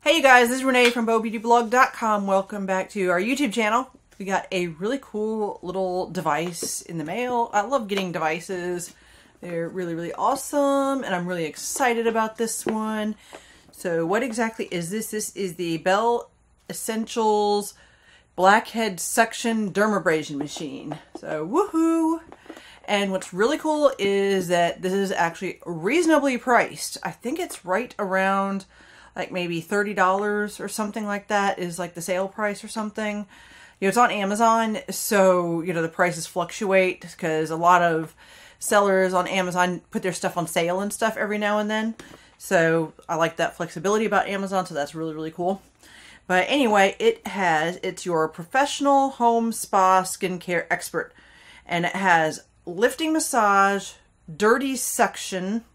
Hey you guys, this is Renee from BowBeautyBlog.com. Welcome back to our YouTube channel. We got a really cool little device in the mail. I love getting devices. They're really awesome, and I'm really excited about this one. So what exactly is this? This is the Bellesentials Blackhead Suction Dermabrasion Machine. So woohoo! And what's really cool is that this is actually reasonably priced. I think it's right around like maybe $30 or something like that is like the sale price or something. You know, it's on Amazon, so, you know, the prices fluctuate because a lot of sellers on Amazon put their stuff on sale and stuff every now and then. So I like that flexibility about Amazon, so that's really cool. But anyway, it's your professional home spa skincare expert. And it has lifting massage, dirty suction,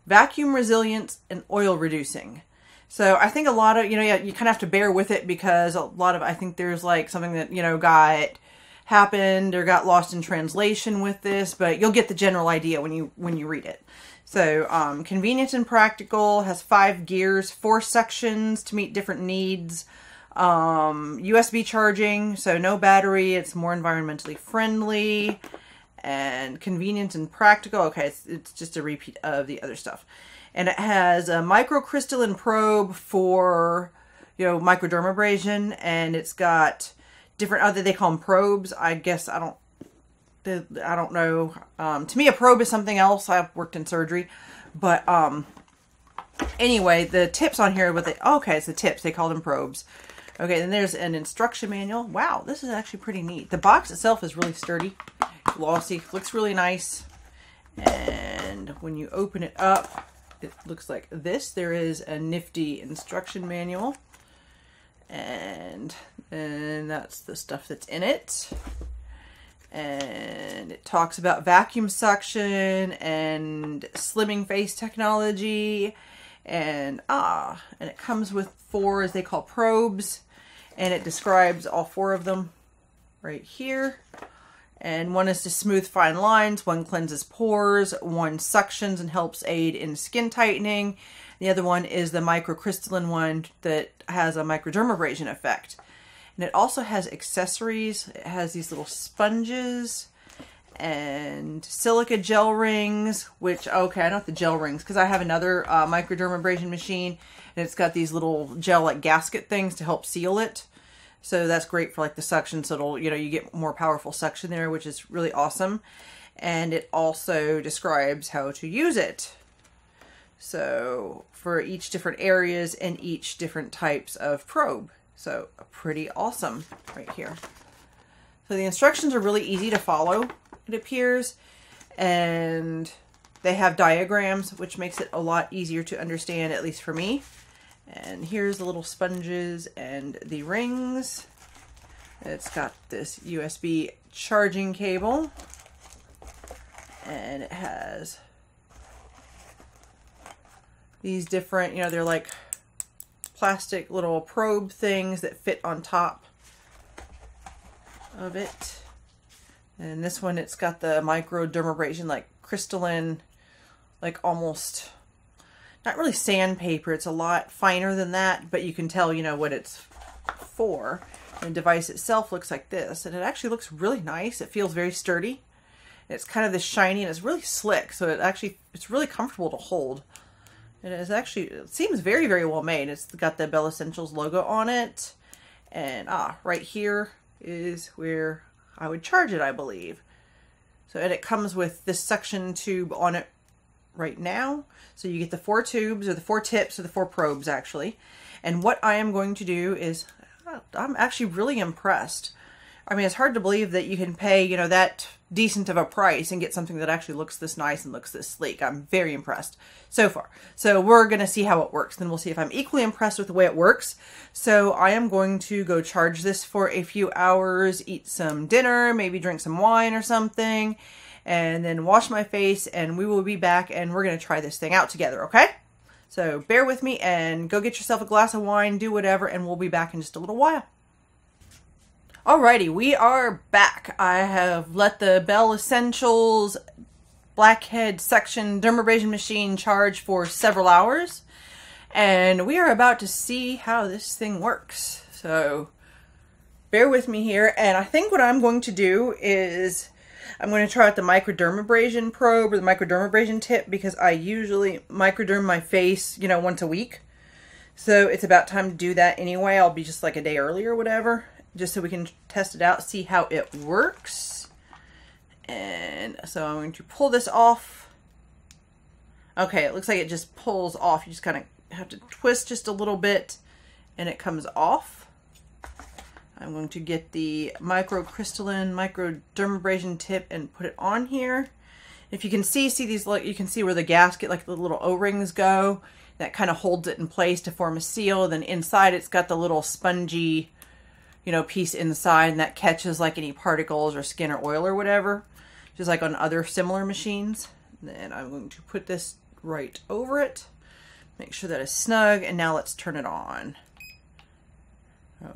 vacuum resilience, and oil reducing. So I think a lot of, you kind of have to bear with it because a lot of, I think there's like something that, happened or got lost in translation with this, but you'll get the general idea when you read it. So convenient and practical, has 5 gears, 4 sections to meet different needs, USB charging, so no battery, it's more environmentally friendly, and convenient and practical. Okay, it's just a repeat of the other stuff. And it has a microcrystalline probe for, microdermabrasion, and it's got different they call them probes. I guess I don't know. To me, a probe is something else. I've worked in surgery, but anyway, the tips on here, it's the tips. They call them probes. Okay, then there's an instruction manual. Wow, this is actually pretty neat. The box itself is really sturdy, glossy, looks really nice. And when you open it up, it looks like this. There is a nifty instruction manual. And that's the stuff that's in it. And it talks about vacuum suction and slimming face technology. And it comes with 4, as they call, probes, and it describes all 4 of them right here. And one is to smooth fine lines, one cleanses pores, one suctions and helps aid in skin tightening. The other one is the microcrystalline one that has a microdermabrasion effect. And it also has accessories. It has these little sponges and silica gel rings, which, okay, I know the gel rings because I have another microdermabrasion machine, and it's got these little gel like gasket things to help seal it. So that's great for like the suction, so it'll, you get more powerful suction there, which is really awesome. And it also describes how to use it. So for each different areas and each different types of probe. So pretty awesome right here. So the instructions are really easy to follow, it appears, and they have diagrams, which makes it a lot easier to understand, at least for me. And here's the little sponges and the rings. It's got this USB charging cable, and it has these different, they're like plastic little probe things that fit on top of it. And this one, it's got the microdermabrasion, like crystalline, like almost, not really sandpaper. It's a lot finer than that, but you can tell, what it's for. And the device itself looks like this, and it actually looks really nice. It feels very sturdy. It's kind of this shiny, and it's really slick, so it's really comfortable to hold. It seems very well made. It's got the Bellesentials logo on it, and right here is where I would charge it, I believe. So, and it comes with this suction tube on it right now. So you get the 4 tubes, or the 4 tips, or the 4 probes actually. And what I am going to do is, I'm actually really impressed. I mean, it's hard to believe that you can pay, that decent of a price and get something that actually looks this nice and looks this sleek. I'm very impressed so far. So we're going to see how it works. Then we'll see if I'm equally impressed with the way it works. So I am going to go charge this for a few hours, eat some dinner, maybe drink some wine or something, and then wash my face, and we will be back, and we're going to try this thing out together, okay? So bear with me and go get yourself a glass of wine, do whatever, and we'll be back in just a little while. Alrighty, we are back. I have let the Bellesentials Blackhead Suction Dermabrasion Machine charge for several hours. and we are about to see how this thing works. So bear with me here, and I think what I'm going to do is I'm going to try out the microdermabrasion probe or the microdermabrasion tip, because I usually microderm my face, you know, once a week. So it's about time to do that anyway. I'll be just like a day early or whatever, just so we can test it out, see how it works. And so I'm going to pull this off. Okay, it looks like it just pulls off. You just kind of have to twist just a little bit and it comes off. I'm going to get the microcrystalline microdermabrasion tip and put it on here. If you can see these, like, you can see where the gasket, like the little O-rings go. That kind of holds it in place to form a seal. Then inside it's got the little spongy, you know, piece inside, and that catches like any particles or skin or oil or whatever, just like on other similar machines. Then I'm going to put this right over it. Make sure that it's snug, and now let's turn it on.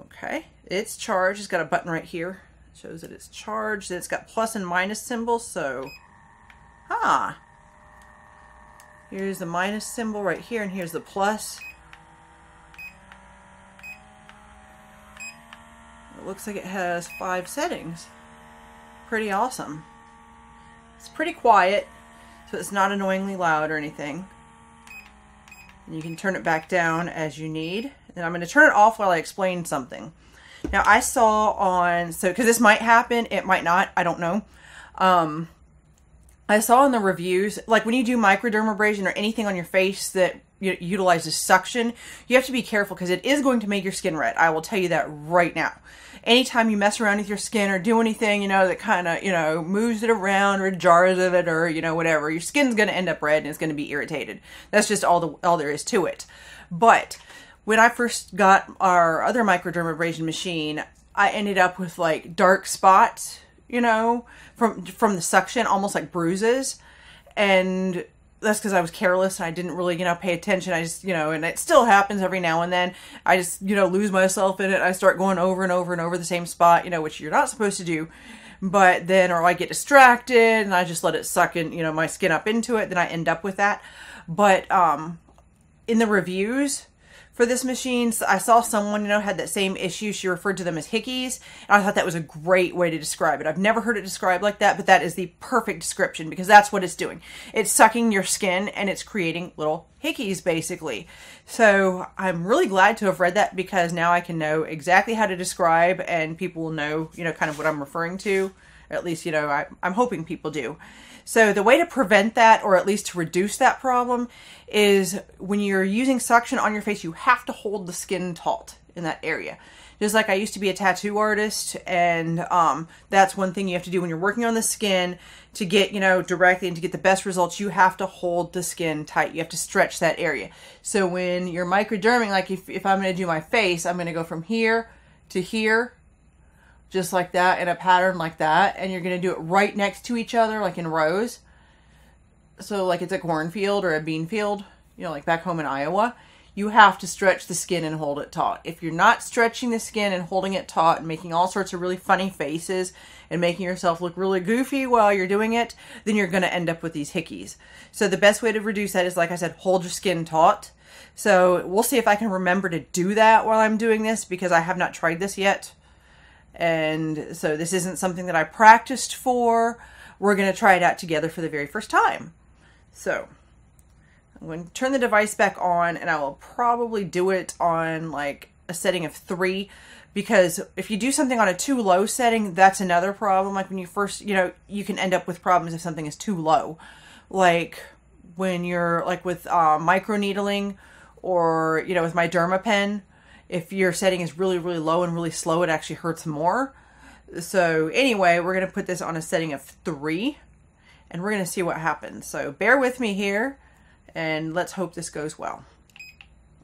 Okay, it's charged. It's got a button right here. It shows that it's charged. It's got plus and minus symbols, so here's the minus symbol right here, and here's the plus. It looks like it has 5 settings. Pretty awesome. It's pretty quiet, so it's not annoyingly loud or anything. And you can turn it back down as you need. And I'm going to turn it off while I explain something. Now I saw on, because this might happen, it might not, I don't know. I saw in the reviews, like when you do microdermabrasion or anything on your face that utilizes suction, you have to be careful because it is going to make your skin red. I will tell you that right now. Anytime you mess around with your skin or do anything, you know, that kind of, you know, moves it around or jars of it or, you know, whatever, your skin's going to end up red and it's going to be irritated. That's just all there is to it. But when I first got our other microdermabrasion machine, I ended up with like dark spots, you know, from the suction, almost like bruises. And that's because I was careless and I didn't really, you know, pay attention. I just, you know, and it still happens every now and then. I just, you know, lose myself in it. I start going over and over and over the same spot, you know, which you're not supposed to do. But then, or I get distracted and I just let it suck in, you know, my skin up into it. Then I end up with that. But in the reviews for this machine, I saw someone, you know, had that same issue. She referred to them as hickeys. And I thought that was a great way to describe it. I've never heard it described like that, but that is the perfect description because that's what it's doing. It's sucking your skin and it's creating little hickeys, basically. So I'm really glad to have read that because now I can know exactly how to describe and people will know, you know, kind of what I'm referring to. At least, you know, I'm hoping people do. So the way to prevent that, or at least to reduce that problem, is when you're using suction on your face, you have to hold the skin taut in that area. Just like I used to be a tattoo artist, and that's one thing you have to do when you're working on the skin to get, you know, directly and to get the best results. You have to hold the skin tight. You have to stretch that area. So when you're microderming, like if I'm going to do my face, I'm going to go from here to here, just like that, in a pattern like that, and you're going to do it right next to each other, like in rows. So like it's a cornfield or a bean field, you know, like back home in Iowa. You have to stretch the skin and hold it taut. If you're not stretching the skin and holding it taut and making all sorts of really funny faces and making yourself look really goofy while you're doing it, then you're going to end up with these hickeys. So the best way to reduce that is, like I said, hold your skin taut. So we'll see if I can remember to do that while I'm doing this because I have not tried this yet. And so this isn't something that I practiced for. We're going to try it out together for the very first time. So I'm going to turn the device back on, and I will probably do it on like a setting of 3, because if you do something on a too low setting, that's another problem. Like when you first, you know, you can end up with problems if something is too low. Like when you're like with microneedling or, you know, with my Dermapen. If your setting is really, really low and really slow, it actually hurts more. So anyway, we're going to put this on a setting of 3 and we're going to see what happens. So bear with me here and let's hope this goes well.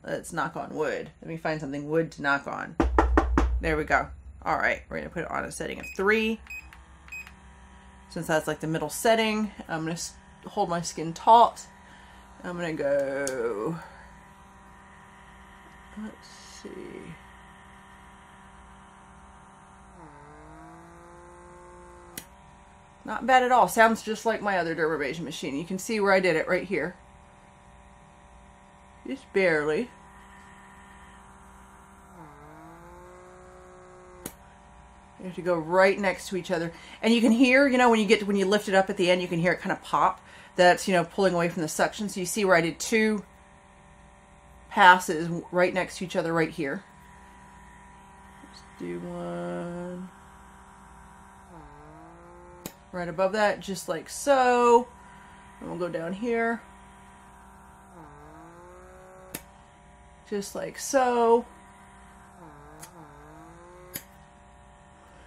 Let's knock on wood. Let me find something wood to knock on. There we go. All right, we're going to put it on a setting of 3. Since that's like the middle setting, I'm going to hold my skin taut. I'm going to go, let's see. Not bad at all. Sounds just like my other dermabrasion machine. You can see where I did it right here. Just barely. You have to go right next to each other. And you can hear, you know, when you lift it up at the end, you can hear it kind of pop. That's, you know, pulling away from the suction. So you see where I did 2 passes right next to each other right here. Let's do one. Right above that, just like so. And we'll go down here. Just like so.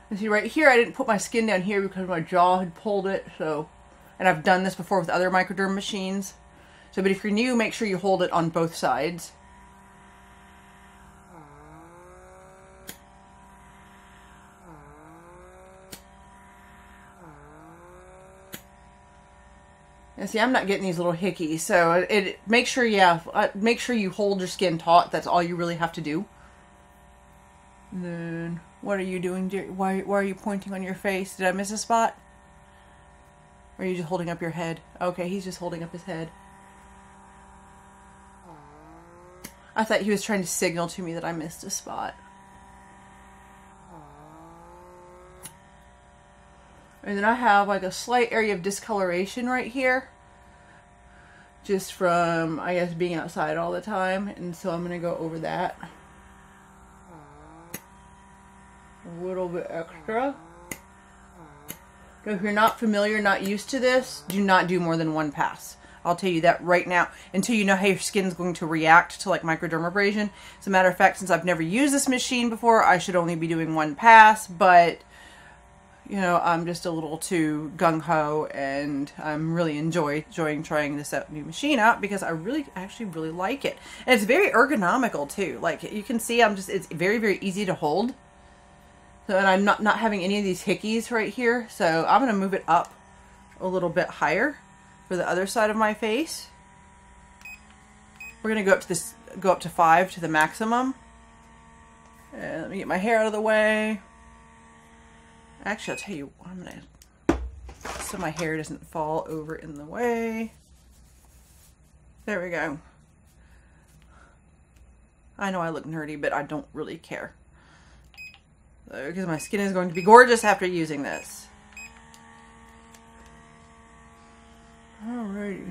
And see right here, I didn't put my skin down here because my jaw had pulled it. So, and I've done this before with other microderm machines. So, but if you're new, make sure you hold it on both sides. And see, I'm not getting these little hickeys, so make sure you hold your skin taut. That's all you really have to do. And then, what are you doing, dear? Why are you pointing on your face? Did I miss a spot? Or are you just holding up your head? Okay, he's just holding up his head. I thought he was trying to signal to me that I missed a spot. And then I have like a slight area of discoloration right here. Just from, I guess, being outside all the time. And so I'm going to go over that. A little bit extra. So if you're not familiar, not used to this, do not do more than 1 pass. I'll tell you that right now, until you know how your skin's going to react to like microdermabrasion. As a matter of fact, since I've never used this machine before, I should only be doing 1 pass, but you know, I'm just a little too gung-ho, and I'm really enjoying trying this new machine out because I actually really like it. And it's very ergonomical too. Like you can see, it's very, very easy to hold. So, and I'm not having any of these hickeys right here. So I'm going to move it up a little bit higher for the other side of my face. We're going to go up to 5 to the maximum. And let me get my hair out of the way. Actually, I'll tell you what, I'm going to, so my hair doesn't fall over in the way. There we go. I know I look nerdy, but I don't really care. Because my skin is going to be gorgeous after using this. Alrighty.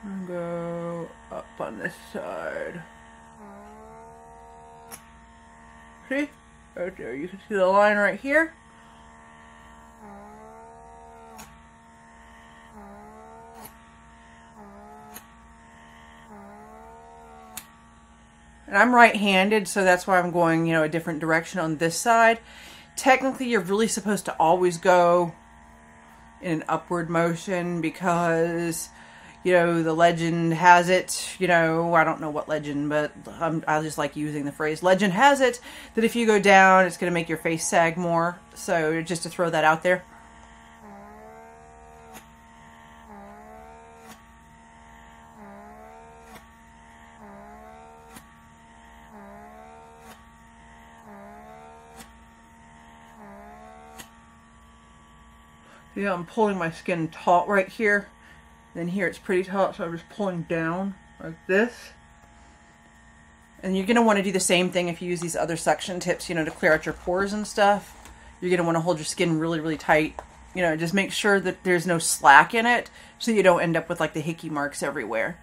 I'll go up on this side. See? Right there. You can see the line right here. And I'm right-handed, so that's why I'm going, you know, a different direction on this side. Technically, you're really supposed to always go in an upward motion because, you know, the legend has it, you know, I don't know what legend, but I just like using the phrase, legend has it that if you go down, it's going to make your face sag more. So just to throw that out there. Yeah, I'm pulling my skin taut right here. Then here it's pretty taut, so I'm just pulling down like this. And you're going to want to do the same thing if you use these other suction tips, you know, to clear out your pores and stuff. You're going to want to hold your skin really, really tight. You know, just make sure that there's no slack in it so you don't end up with like the hickey marks everywhere.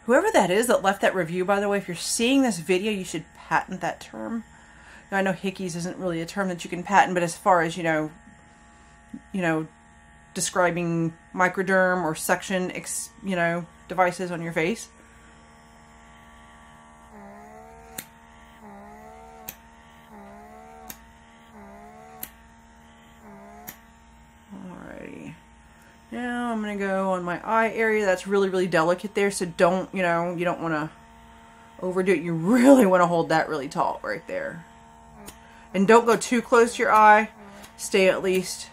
Whoever that is that left that review, by the way, if you're seeing this video, you should patent that term. Now, I know hickeys isn't really a term that you can patent, but as far as, you know, describing microderm or suction, you know, devices on your face. Alrighty. Now I'm going to go on my eye area. That's really, really delicate there, so don't, you know, you don't want to overdo it. You really want to hold that really taut right there. And don't go too close to your eye. Stay at least,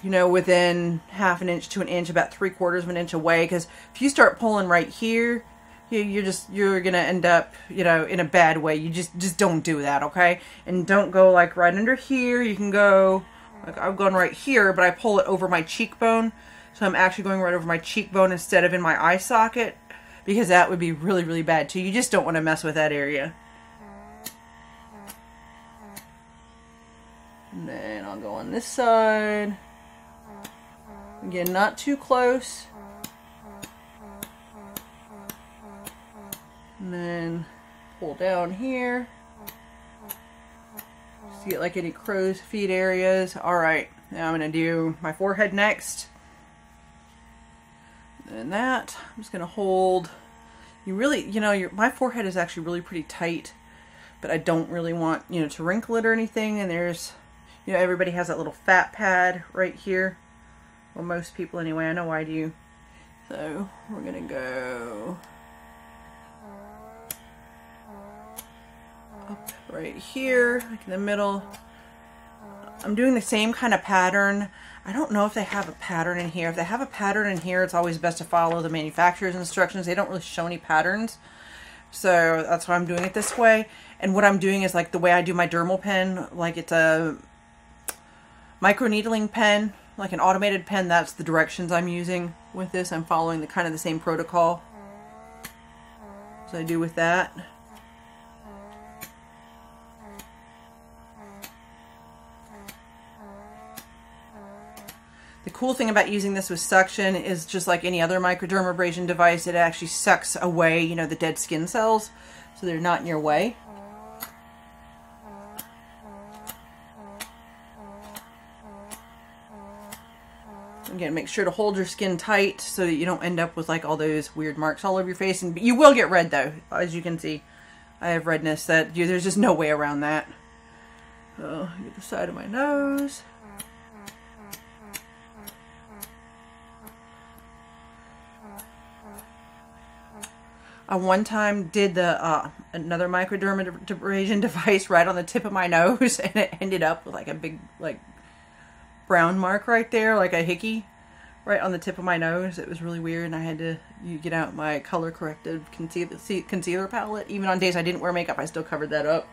you know, within ½ an inch to an inch, about 3/4 of an inch away. Because if you start pulling right here, you're gonna end up, you know, in a bad way. You just don't do that, okay? And don't go like right under here. You can go Like I'm going right here, but I pull it over my cheekbone. So I'm actually going right over my cheekbone instead of in my eye socket, because that would be really, really bad too. You just don't want to mess with that area. And then I'll go on this side. Again, not too close. And then pull down here. To get like any crow's feet areas. Alright, now I'm going to do my forehead next. And that, I'm just going to hold. You really, you know, my forehead is actually really pretty tight. But I don't really want, you know, to wrinkle it or anything. And there's, you know, everybody has that little fat pad right here. Well, most people anyway. I know I do. So, we're going to go up right here, like in the middle. I'm doing the same kind of pattern. I don't know if they have a pattern in here. If they have a pattern in here, it's always best to follow the manufacturer's instructions. They don't really show any patterns. So that's why I'm doing it this way. And what I'm doing is like the way I do my dermal pen, like it's a micro needling pen, like an automated pen. That's the directions I'm using with this. I'm following the kind of the same protocol as I do with that. The cool thing about using this with suction is just like any other microdermabrasion device, it actually sucks away, you know, the dead skin cells, so they're not in your way. Again, make sure to hold your skin tight so that you don't end up with like all those weird marks all over your face. And you will get red though, as you can see. I have redness that there's just no way around that. So, get the side of my nose. I one time did the another microdermabrasion device right on the tip of my nose, and it ended up with like a big like brown mark right there, like a hickey, right on the tip of my nose. It was really weird, and I had to get out my color corrective concealer palette. Even on days I didn't wear makeup, I still covered that up.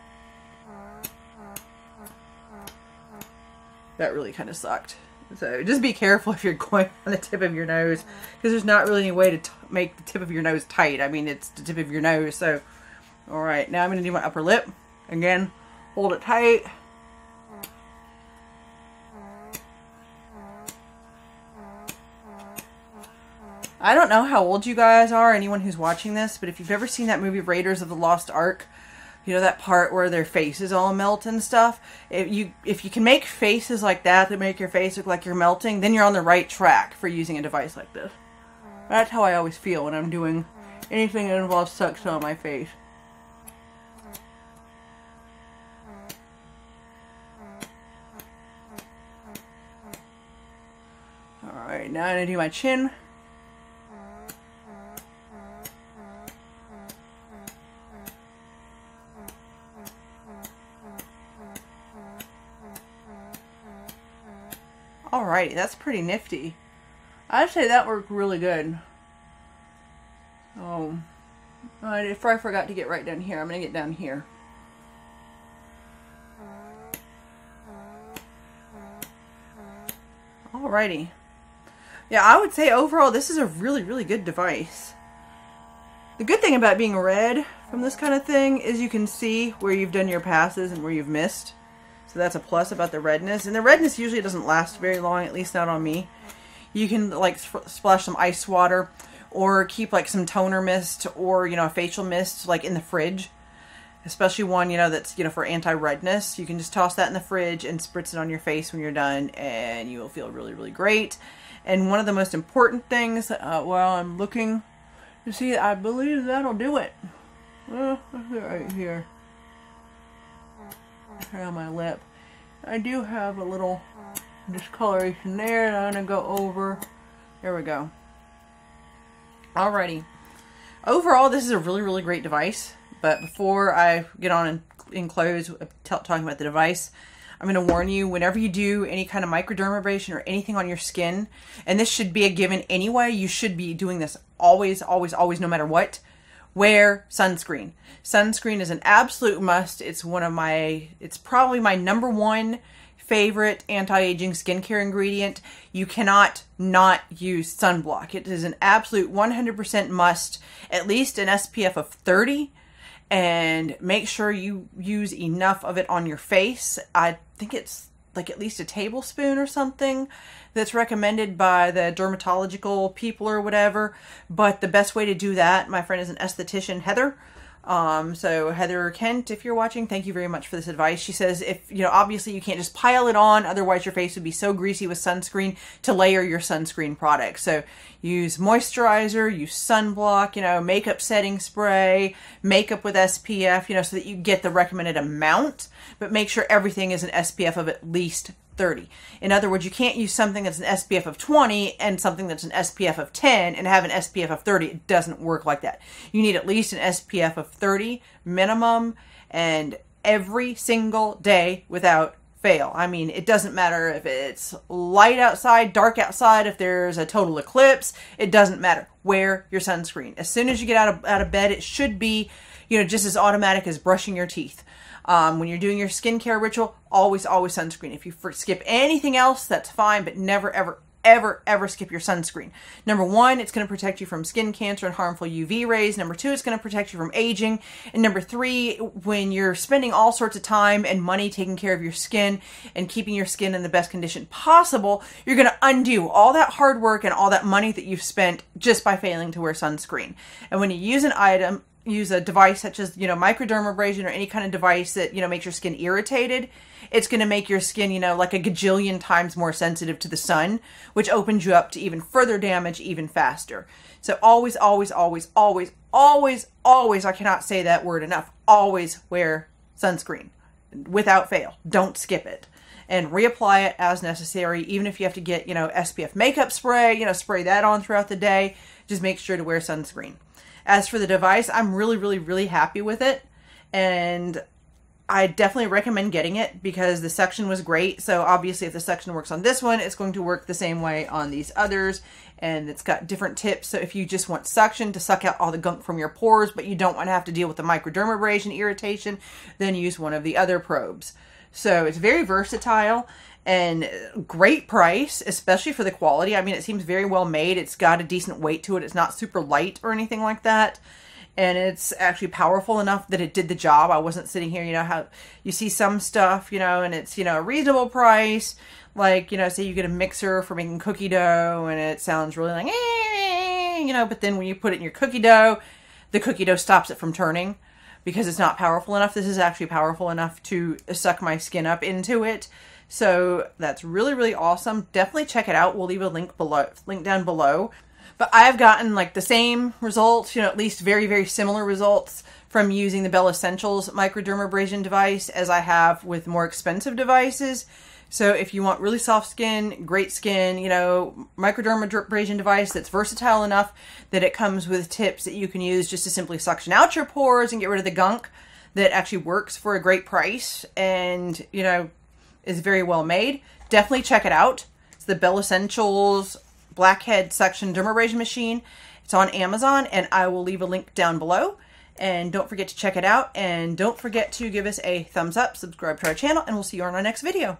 That really kind of sucked. So just be careful if you're going on the tip of your nose, because there's not really any way to make the tip of your nose tight. I mean, it's the tip of your nose. So, all right, now I'm going to do my upper lip. Again, hold it tight. I don't know how old you guys are, anyone who's watching this, but if you've ever seen that movie Raiders of the Lost Ark, you know that part where their faces all melt and stuff? If you can make faces like that make your face look like you're melting, then you're on the right track for using a device like this. That's how I always feel when I'm doing anything that involves suction on my face. Alright, now I'm going to do my chin. Alrighty, that's pretty nifty. I'd say that worked really good. If I forgot to get right down here, I'm going to get down here. Alrighty. Yeah, I would say overall this is a really, really good device. The good thing about being red from this kind of thing is you can see where you've done your passes and where you've missed. So that's a plus about the redness. And the redness usually doesn't last very long, at least not on me. You can like splash some ice water or keep like some toner mist or, you know, a facial mist like in the fridge. Especially one, you know, that's, you know, for anti-redness. You can just toss that in the fridge and spritz it on your face when you're done and you will feel really, really great. And one of the most important things, while I'm looking to see, I believe that'll do it. Right here. Around my lip. I do have a little discoloration there that I'm going to go over. There we go. Alrighty. Overall, this is a really, really great device. But before I get on and close talking about the device, I'm going to warn you, whenever you do any kind of microdermabrasion or anything on your skin, and this should be a given anyway, you should be doing this always, always, always, no matter what, wear sunscreen. Sunscreen is an absolute must. It's probably my #1 favorite anti-aging skincare ingredient. You cannot not use sunblock. It is an absolute 100% must, at least an SPF of 30. And make sure you use enough of it on your face. I think it's like at least a tablespoon or something that's recommended by the dermatological people or whatever. But the best way to do that, my friend is an esthetician, Heather. So Heather Kent, if you're watching, thank you very much for this advice. She says, if, you know, obviously you can't just pile it on, otherwise your face would be so greasy with sunscreen, to layer your sunscreen product. So use moisturizer, use sunblock, you know, makeup setting spray, makeup with SPF, you know, so that you get the recommended amount, but make sure everything is an SPF of at least 30. In other words, you can't use something that's an SPF of 20 and something that's an SPF of 10 and have an SPF of 30. It doesn't work like that. You need at least an SPF of 30 minimum, and every single day without fail. I mean, it doesn't matter if it's light outside, dark outside, if there's a total eclipse, it doesn't matter. Wear your sunscreen. As soon as you get out of bed, it should be, you know, just as automatic as brushing your teeth. When you're doing your skincare ritual, always sunscreen. If you skip anything else, that's fine, but never, ever skip your sunscreen. Number one, it's going to protect you from skin cancer and harmful UV rays. Number two, it's going to protect you from aging. And number three, when you're spending all sorts of time and money taking care of your skin and keeping your skin in the best condition possible, you're going to undo all that hard work and all that money that you've spent just by failing to wear sunscreen. And when you use a device such as, you know, microdermabrasion or any kind of device that, you know, makes your skin irritated, it's going to make your skin, you know, like a gajillion times more sensitive to the sun, which opens you up to even further damage even faster. So always, I cannot say that word enough, always wear sunscreen without fail. Don't skip it. And reapply it as necessary. Even if you have to get, you know, SPF makeup spray, you know, spray that on throughout the day. Just make sure to wear sunscreen. As for the device, I'm really happy with it, and I definitely recommend getting it because the suction was great. So obviously if the suction works on this one, it's going to work the same way on these others, and it's got different tips. So if you just want suction to suck out all the gunk from your pores, but you don't want to have to deal with the microdermabrasion irritation, then use one of the other probes. So it's very versatile and great price, especially for the quality. I mean, it seems very well made. It's got a decent weight to it. It's not super light or anything like that. And it's actually powerful enough that it did the job. I wasn't sitting here, you know, how you see some stuff, you know, and it's, you know, a reasonable price. Like, you know, say you get a mixer for making cookie dough and it sounds really like, you know, but then when you put it in your cookie dough, the cookie dough stops it from turning because it's not powerful enough. This is actually powerful enough to suck my skin up into it. So that's really awesome. Definitely check it out. We'll leave a link down below. But I've gotten like the same results, you know, at least very similar results from using the Bellesentials microdermabrasion device as I have with more expensive devices. So if you want really soft skin, great skin, you know, microdermabrasion device that's versatile enough that it comes with tips that you can use just to simply suction out your pores and get rid of the gunk, that actually works for a great price and, you know, is very well made. Definitely check it out. It's the Bellesentials Blackhead Suction Dermabrasion Machine. It's on Amazon, and I will leave a link down below. And don't forget to check it out, and don't forget to give us a thumbs up, subscribe to our channel, and we'll see you on our next video.